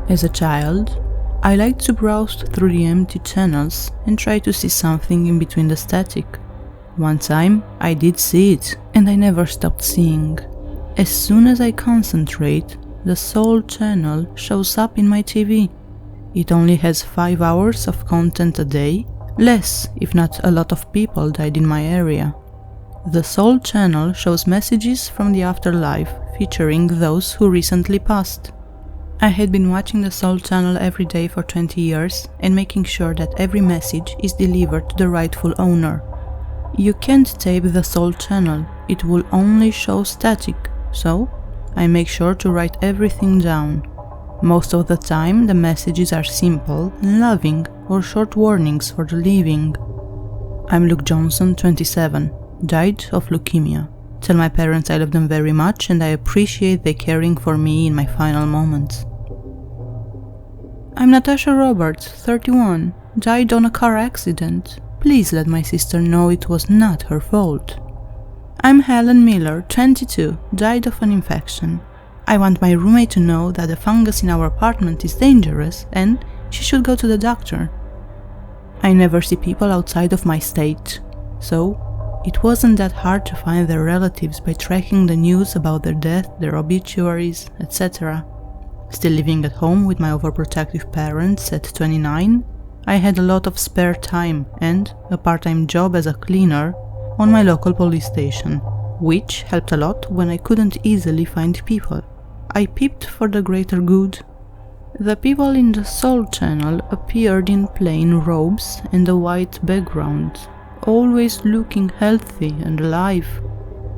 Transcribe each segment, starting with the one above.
As a child, I liked to browse through the empty channels and try to see something in between the static. One time, I did see it, and I never stopped seeing. As soon as I concentrate, the Soul channel shows up in my TV. It only has 5 hours of content a day, less if not a lot of people died in my area. The Soul channel shows messages from the afterlife featuring those who recently passed. I had been watching the Soul channel every day for 20 years and making sure that every message is delivered to the rightful owner. You can't tape the Soul channel, it will only show static, so I make sure to write everything down. Most of the time the messages are simple and loving or short warnings for the living. I'm Luke Johnson, 27, died of leukemia. Tell my parents I love them very much and I appreciate they caring for me in my final moments. I'm Natasha Roberts, 31, died on a car accident. Please let my sister know it was not her fault. I'm Helen Miller, 22, died of an infection. I want my roommate to know that the fungus in our apartment is dangerous and she should go to the doctor. I never see people outside of my state, so it wasn't that hard to find their relatives by tracking the news about their death, their obituaries, etc. Still living at home with my overprotective parents at 29, I had a lot of spare time and a part-time job as a cleaner on my local police station, which helped a lot when I couldn't easily find people. I peeped for the greater good. The people in the Soul channel appeared in plain robes and a white background, always looking healthy and alive,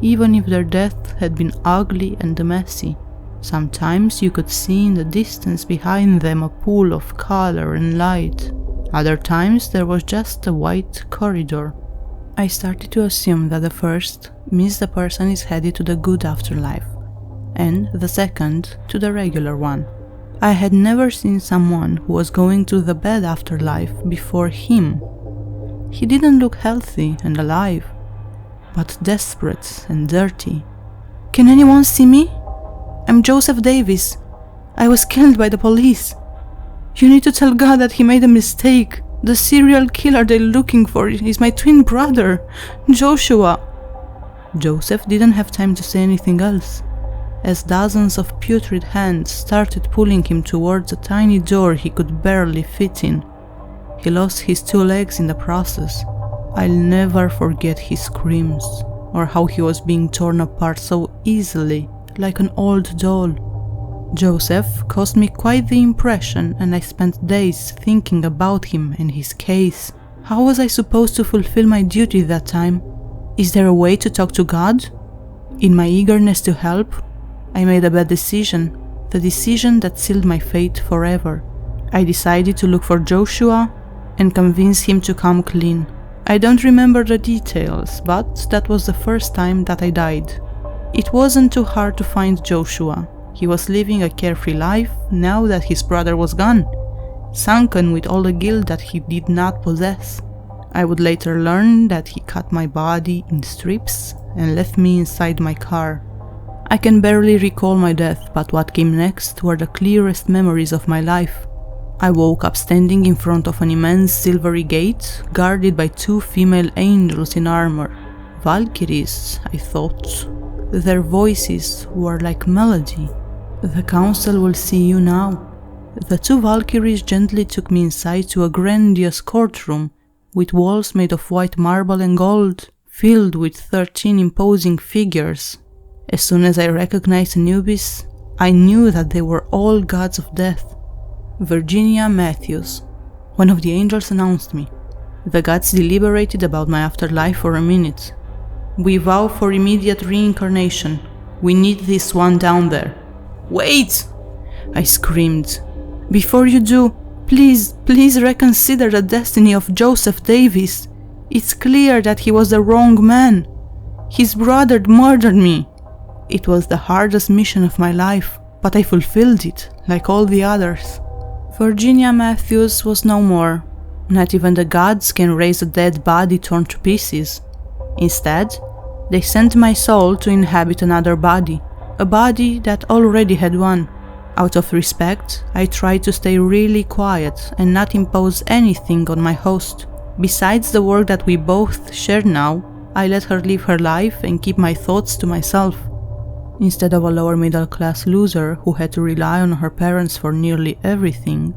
even if their death had been ugly and messy. Sometimes you could see in the distance behind them a pool of color and light. Other times there was just a white corridor. I started to assume that the first means the person is headed to the good afterlife, and the second to the regular one. I had never seen someone who was going to the bad afterlife before him. He didn't look healthy and alive, but desperate and dirty. Can anyone see me? I'm Joseph Davis. I was killed by the police. You need to tell God that he made a mistake. The serial killer they're looking for is my twin brother, Joshua. Joseph didn't have time to say anything else, as dozens of putrid hands started pulling him towards a tiny door he could barely fit in. He lost his 2 legs in the process. I'll never forget his screams, or how he was being torn apart so easily, like an old doll. Joseph caused me quite the impression, and I spent days thinking about him and his case. How was I supposed to fulfill my duty that time? Is there a way to talk to God? In my eagerness to help, I made a bad decision, the decision that sealed my fate forever. I decided to look for Joshua and convince him to come clean. I don't remember the details, but that was the first time that I died. It wasn't too hard to find Joshua. He was living a carefree life now that his brother was gone, sunken with all the guilt that he did not possess. I would later learn that he cut my body in strips and left me inside my car. I can barely recall my death, but what came next were the clearest memories of my life. I woke up standing in front of an immense silvery gate, guarded by 2 female angels in armor. Valkyries, I thought. Their voices were like melody. The council will see you now. The 2 Valkyries gently took me inside to a grandiose courtroom, with walls made of white marble and gold, filled with 13 imposing figures. As soon as I recognized Anubis, I knew that they were all gods of death. Virginia Matthews, one of the angels, announced me. The gods deliberated about my afterlife for a minute. We vow for immediate reincarnation. We need this one down there. Wait! I screamed. Before you do, please reconsider the destiny of Joseph Davis. It's clear that he was the wrong man. His brother murdered me. It was the hardest mission of my life, but I fulfilled it, like all the others. Virginia Matthews was no more. Not even the gods can raise a dead body torn to pieces. Instead, they sent my soul to inhabit another body, a body that already had one. Out of respect, I tried to stay really quiet and not impose anything on my host. Besides the work that we both share now, I let her live her life and keep my thoughts to myself. Instead of a lower middle class loser who had to rely on her parents for nearly everything,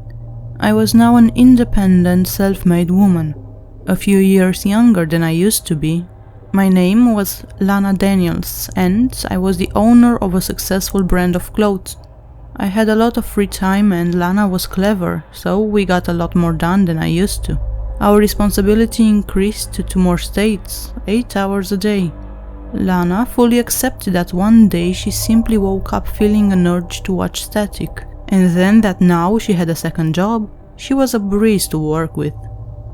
I was now an independent, self-made woman, a few years younger than I used to be. My name was Lana Daniels, and I was the owner of a successful brand of clothes. I had a lot of free time and Lana was clever, so we got a lot more done than I used to. Our responsibility increased to 2 more states, 8 hours a day. Lana fully accepted that one day she simply woke up feeling an urge to watch static, and then that now she had a second job, she was a breeze to work with.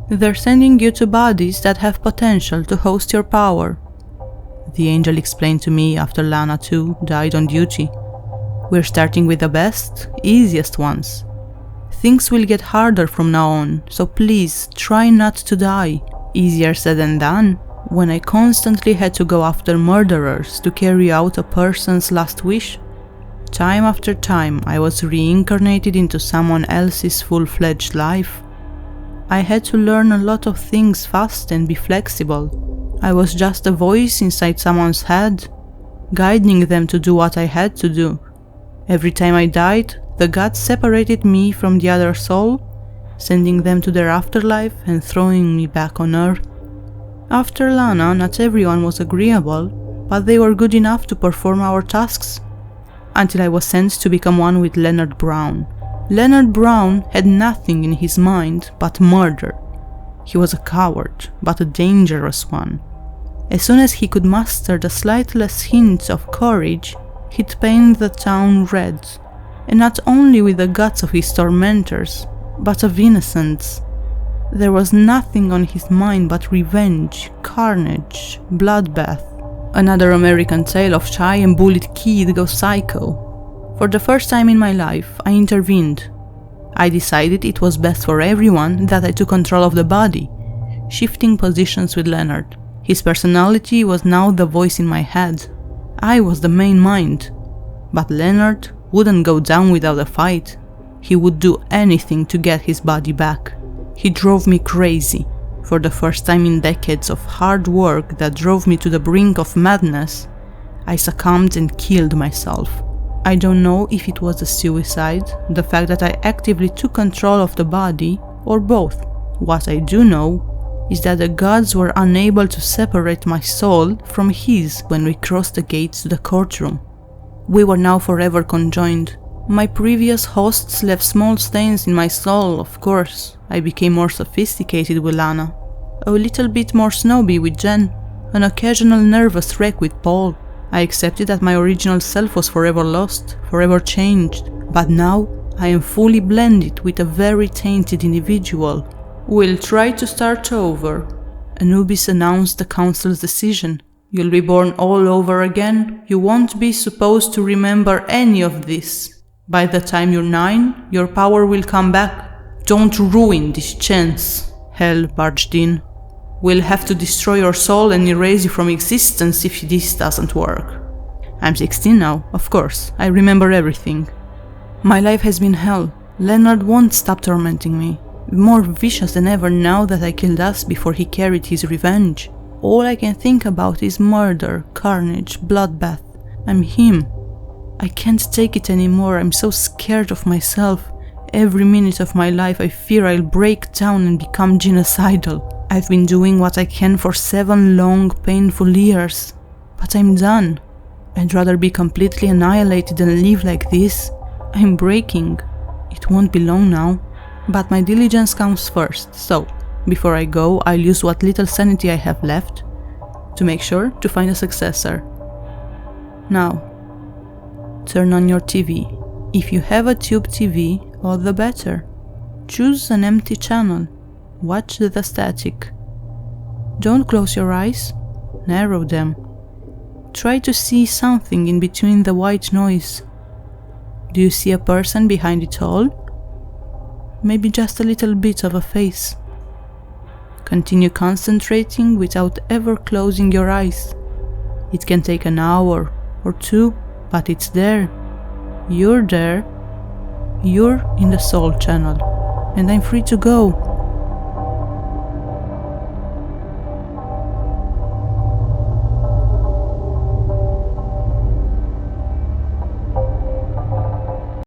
They're sending you to bodies that have potential to host your power, the angel explained to me after Lana too died on duty. We're starting with the best, easiest ones. Things will get harder from now on, so please try not to die. Easier said than done, when I constantly had to go after murderers to carry out a person's last wish. Time after time, I was reincarnated into someone else's full-fledged life. I had to learn a lot of things fast and be flexible. I was just a voice inside someone's head, guiding them to do what I had to do. Every time I died, the gods separated me from the other soul, sending them to their afterlife and throwing me back on earth. After Lana, not everyone was agreeable, but they were good enough to perform our tasks, until I was sent to become one with Leonard Brown. Leonard Brown had nothing in his mind but murder. He was a coward, but a dangerous one. As soon as he could muster the slightest hint of courage, he'd paint the town red, and not only with the guts of his tormentors, but of innocents. There was nothing on his mind but revenge, carnage, bloodbath. Another American tale of shy and bullied kid goes psycho. For the first time in my life, I intervened. I decided it was best for everyone that I took control of the body, shifting positions with Leonard. His personality was now the voice in my head. I was the main mind. But Leonard wouldn't go down without a fight. He would do anything to get his body back. He drove me crazy. For the first time in decades of hard work that drove me to the brink of madness, I succumbed and killed myself. I don't know if it was a suicide, the fact that I actively took control of the body, or both. What I do know is that the gods were unable to separate my soul from his when we crossed the gates to the courtroom. We were now forever conjoined. My previous hosts left small stains in my soul, of course. I became more sophisticated with Lana, a little bit more snobby with Jen, an occasional nervous wreck with Paul. I accepted that my original self was forever lost, forever changed, but now I am fully blended with a very tainted individual. We'll try to start over. Anubis announced the council's decision. You'll be born all over again. You won't be supposed to remember any of this. By the time you're 9, your power will come back. Don't ruin this chance. Hell barged in. We'll have to destroy your soul and erase you from existence if this doesn't work. I'm 16 now, of course. I remember everything. My life has been hell. Leonard won't stop tormenting me. More vicious than ever now that I killed us before he carried his revenge. All I can think about is murder, carnage, bloodbath. I'm him. I can't take it anymore. I'm so scared of myself. Every minute of my life I fear I'll break down and become genocidal. I've been doing what I can for 7 long, painful years. But I'm done. I'd rather be completely annihilated than live like this. I'm breaking. It won't be long now. But my diligence comes first, so before I go, I'll use what little sanity I have left to make sure to find a successor. Now, turn on your TV. If you have a tube TV, all the better. Choose an empty channel. Watch the static. Don't close your eyes. Narrow them. Try to see something in between the white noise. Do you see a person behind it all? Maybe just a little bit of a face. Continue concentrating without ever closing your eyes. It can take an hour or 2, but it's there. You're there, You're in the soul channel, and I'm free to go